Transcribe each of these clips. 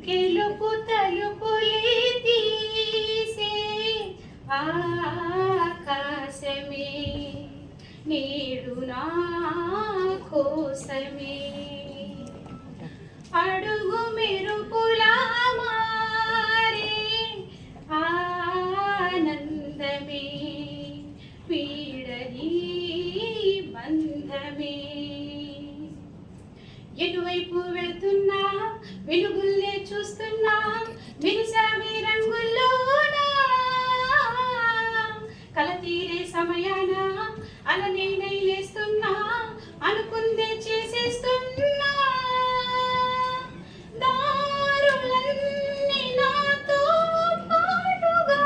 గెలుపు తలుపులే తీసే ఆకాశమే నేడు నా కోసమే అడుగు మెరుపులా మారే ఆనందమే పీడని బంధమే ఎటువైపు వెళ్తున్నా వెలుగుల్లే చూస్తున్నా మెరిసామే రంగుల్లోనా కల తీరే సమయాన అలా నేనై లేస్తున్నా అనుకుందే చేసేస్తున్నా దారులన్నీ నాతో పాటుగా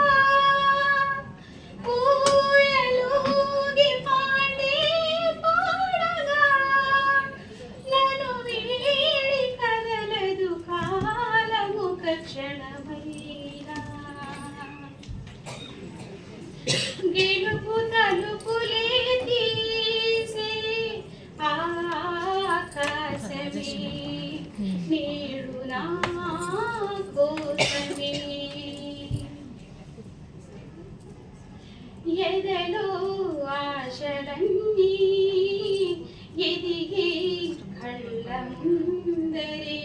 ఊయలూగి పాడే పాడగా నన్ను వీడి కదలదు కాలము క్షణమైనా గెలుపు తలుపులే తీసే ఆకాశమే నేడు నా కోసమే ఎదలో ఆశలన్నీ ఎదిగే కళ్ళ ముందరే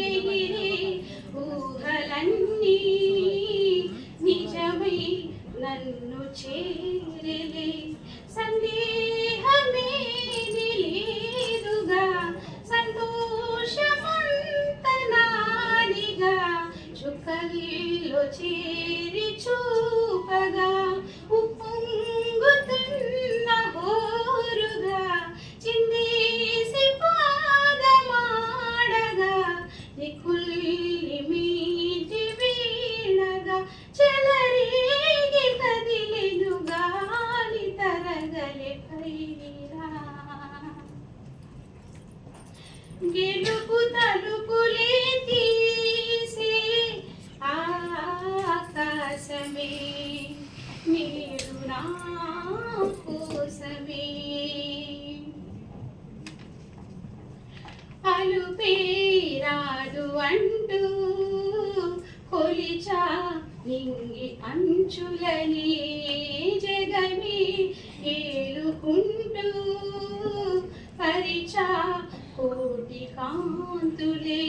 ఎగిరే ఊహలన్నీ నిజమై నన్ను చేరలే సందేహమే లేదుగా సంతోషమంత నాదిగా చుక్కలిలో చేరి చూపగా ఉప్పొంగుతున్న హోరుగా చిందేసి పాదమాడగా నికుల్లి మీటి వీణగా చెలరేగి కదిలెను గాలి తరగలే పైరా గెలుపు తలుపులే తీసే ఆకాశమే మీరు నా కోసమే అలుపేరాదు అంటూ కొలిచా నింగి అంచులని జగమే ఏలుకుంటూ పరిచా కోటి కాంతులే